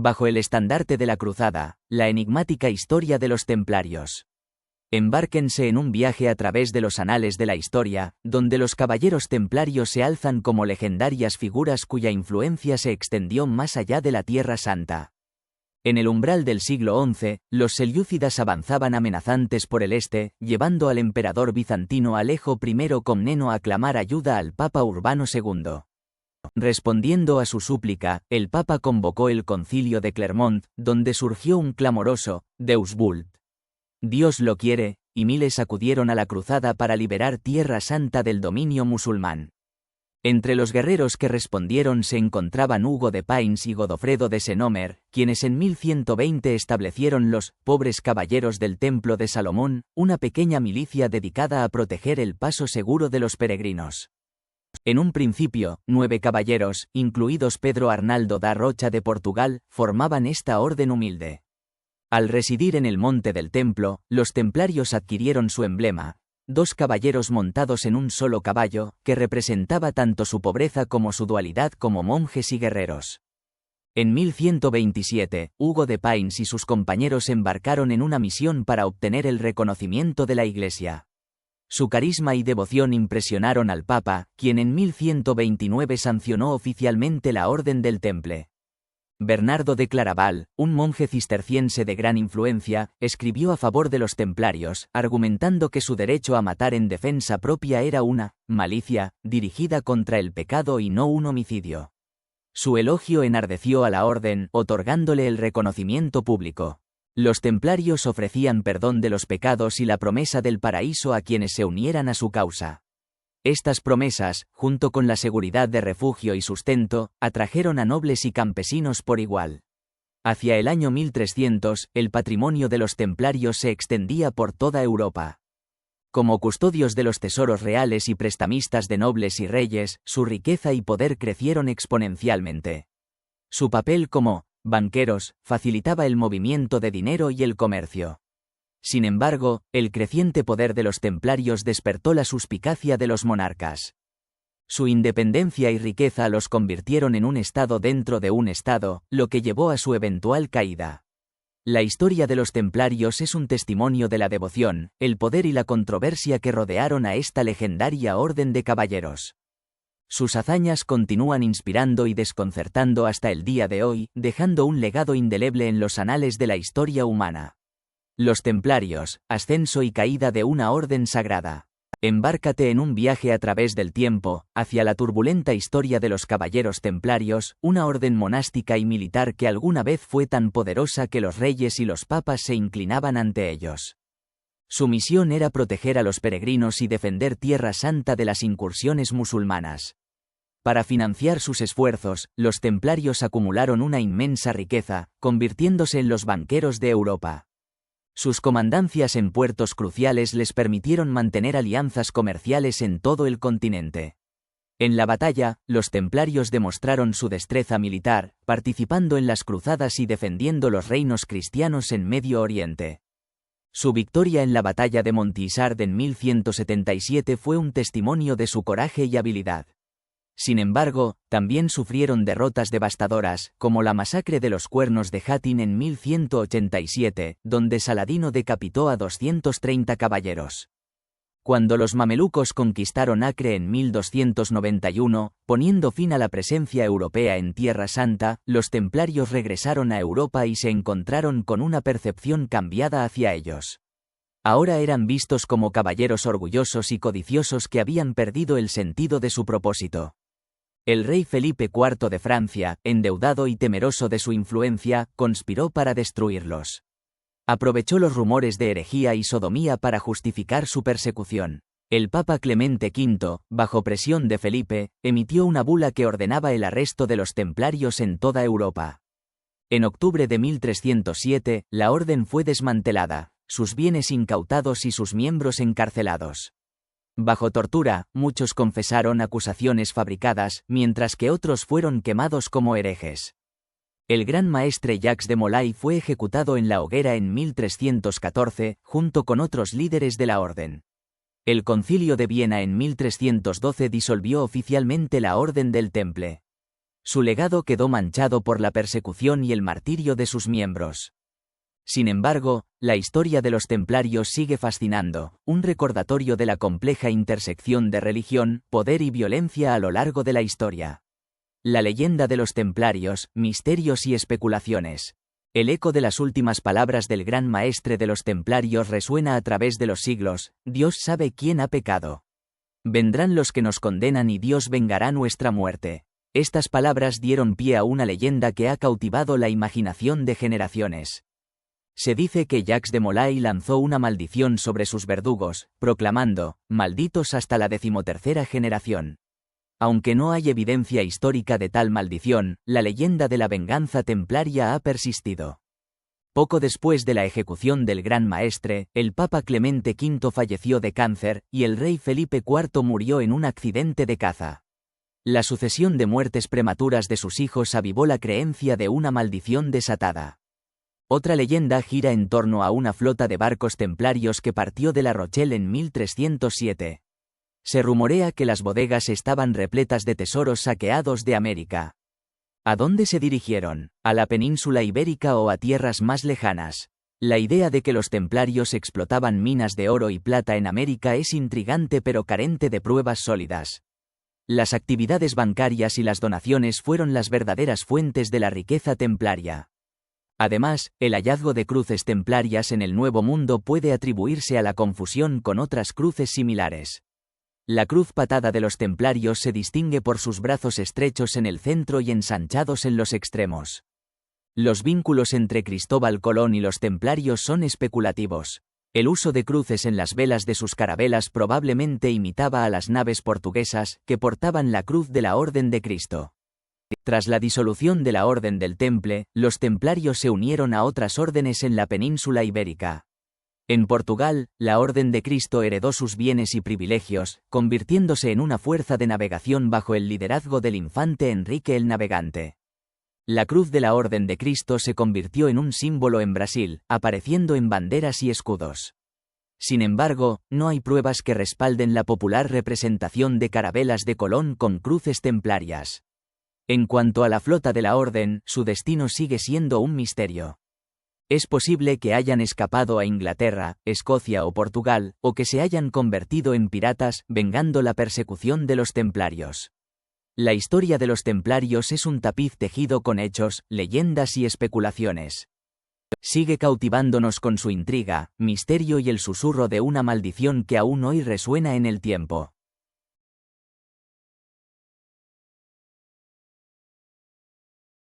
Bajo el estandarte de la Cruzada, la enigmática historia de los templarios. Embárquense en un viaje a través de los anales de la historia, donde los caballeros templarios se alzan como legendarias figuras cuya influencia se extendió más allá de la Tierra Santa. En el umbral del siglo XI, los selyúcidas avanzaban amenazantes por el este, llevando al emperador bizantino Alejo I Comneno a clamar ayuda al Papa Urbano II. Respondiendo a su súplica, el Papa convocó el Concilio de Clermont, donde surgió un clamoroso «Deus vult». Dios lo quiere, y miles acudieron a la cruzada para liberar Tierra Santa del dominio musulmán. Entre los guerreros que respondieron se encontraban Hugo de Payns y Godofredo de Senomer, quienes en 1120 establecieron los «Pobres Caballeros del Templo de Salomón», una pequeña milicia dedicada a proteger el paso seguro de los peregrinos. En un principio, 9 caballeros, incluidos Pedro Arnaldo da Rocha de Portugal, formaban esta orden humilde. Al residir en el Monte del Templo, los templarios adquirieron su emblema, 2 caballeros montados en un solo caballo, que representaba tanto su pobreza como su dualidad como monjes y guerreros. En 1127, Hugo de Payns y sus compañeros embarcaron en una misión para obtener el reconocimiento de la Iglesia. Su carisma y devoción impresionaron al Papa, quien en 1129 sancionó oficialmente la Orden del Temple. Bernardo de Claraval, un monje cisterciense de gran influencia, escribió a favor de los templarios, argumentando que su derecho a matar en defensa propia era una malicia dirigida contra el pecado y no un homicidio. Su elogio enardeció a la orden, otorgándole el reconocimiento público. Los templarios ofrecían perdón de los pecados y la promesa del paraíso a quienes se unieran a su causa. Estas promesas, junto con la seguridad de refugio y sustento, atrajeron a nobles y campesinos por igual. Hacia el año 1300, el patrimonio de los templarios se extendía por toda Europa. Como custodios de los tesoros reales y prestamistas de nobles y reyes, su riqueza y poder crecieron exponencialmente. Su papel como banqueros facilitaba el movimiento de dinero y el comercio. Sin embargo, el creciente poder de los templarios despertó la suspicacia de los monarcas. Su independencia y riqueza los convirtieron en un estado dentro de un estado, lo que llevó a su eventual caída. La historia de los templarios es un testimonio de la devoción, el poder y la controversia que rodearon a esta legendaria orden de caballeros. Sus hazañas continúan inspirando y desconcertando hasta el día de hoy, dejando un legado indeleble en los anales de la historia humana. Los templarios, ascenso y caída de una orden sagrada. Embárcate en un viaje a través del tiempo, hacia la turbulenta historia de los caballeros templarios, una orden monástica y militar que alguna vez fue tan poderosa que los reyes y los papas se inclinaban ante ellos. Su misión era proteger a los peregrinos y defender Tierra Santa de las incursiones musulmanas. Para financiar sus esfuerzos, los templarios acumularon una inmensa riqueza, convirtiéndose en los banqueros de Europa. Sus comandancias en puertos cruciales les permitieron mantener alianzas comerciales en todo el continente. En la batalla, los templarios demostraron su destreza militar, participando en las cruzadas y defendiendo los reinos cristianos en Medio Oriente. Su victoria en la batalla de Montisard en 1177 fue un testimonio de su coraje y habilidad. Sin embargo, también sufrieron derrotas devastadoras, como la masacre de los Cuernos de Hattin en 1187, donde Saladino decapitó a 230 caballeros. Cuando los mamelucos conquistaron Acre en 1291, poniendo fin a la presencia europea en Tierra Santa, los templarios regresaron a Europa y se encontraron con una percepción cambiada hacia ellos. Ahora eran vistos como caballeros orgullosos y codiciosos que habían perdido el sentido de su propósito. El rey Felipe IV de Francia, endeudado y temeroso de su influencia, conspiró para destruirlos. Aprovechó los rumores de herejía y sodomía para justificar su persecución. El Papa Clemente V, bajo presión de Felipe, emitió una bula que ordenaba el arresto de los templarios en toda Europa. En octubre de 1307, la orden fue desmantelada, sus bienes incautados y sus miembros encarcelados. Bajo tortura, muchos confesaron acusaciones fabricadas, mientras que otros fueron quemados como herejes. El gran maestre Jacques de Molay fue ejecutado en la hoguera en 1314, junto con otros líderes de la orden. El Concilio de Viena en 1312 disolvió oficialmente la Orden del Temple. Su legado quedó manchado por la persecución y el martirio de sus miembros. Sin embargo, la historia de los templarios sigue fascinando, un recordatorio de la compleja intersección de religión, poder y violencia a lo largo de la historia. La leyenda de los templarios, misterios y especulaciones. El eco de las últimas palabras del gran maestre de los templarios resuena a través de los siglos: Dios sabe quién ha pecado. Vendrán los que nos condenan y Dios vengará nuestra muerte. Estas palabras dieron pie a una leyenda que ha cautivado la imaginación de generaciones. Se dice que Jacques de Molay lanzó una maldición sobre sus verdugos, proclamando: malditos hasta la 13ª generación. Aunque no hay evidencia histórica de tal maldición, la leyenda de la venganza templaria ha persistido. Poco después de la ejecución del Gran Maestre, el Papa Clemente V falleció de cáncer, y el rey Felipe IV murió en un accidente de caza. La sucesión de muertes prematuras de sus hijos avivó la creencia de una maldición desatada. Otra leyenda gira en torno a una flota de barcos templarios que partió de La Rochelle en 1307. Se rumorea que las bodegas estaban repletas de tesoros saqueados de América. ¿A dónde se dirigieron? ¿A la península ibérica o a tierras más lejanas? La idea de que los templarios explotaban minas de oro y plata en América es intrigante pero carente de pruebas sólidas. Las actividades bancarias y las donaciones fueron las verdaderas fuentes de la riqueza templaria. Además, el hallazgo de cruces templarias en el Nuevo Mundo puede atribuirse a la confusión con otras cruces similares. La cruz patada de los templarios se distingue por sus brazos estrechos en el centro y ensanchados en los extremos. Los vínculos entre Cristóbal Colón y los templarios son especulativos. El uso de cruces en las velas de sus carabelas probablemente imitaba a las naves portuguesas, que portaban la cruz de la Orden de Cristo. Tras la disolución de la Orden del Temple, los templarios se unieron a otras órdenes en la península ibérica. En Portugal, la Orden de Cristo heredó sus bienes y privilegios, convirtiéndose en una fuerza de navegación bajo el liderazgo del infante Enrique el Navegante. La cruz de la Orden de Cristo se convirtió en un símbolo en Brasil, apareciendo en banderas y escudos. Sin embargo, no hay pruebas que respalden la popular representación de carabelas de Colón con cruces templarias. En cuanto a la flota de la Orden, su destino sigue siendo un misterio. Es posible que hayan escapado a Inglaterra, Escocia o Portugal, o que se hayan convertido en piratas, vengando la persecución de los templarios. La historia de los templarios es un tapiz tejido con hechos, leyendas y especulaciones. Sigue cautivándonos con su intriga, misterio y el susurro de una maldición que aún hoy resuena en el tiempo.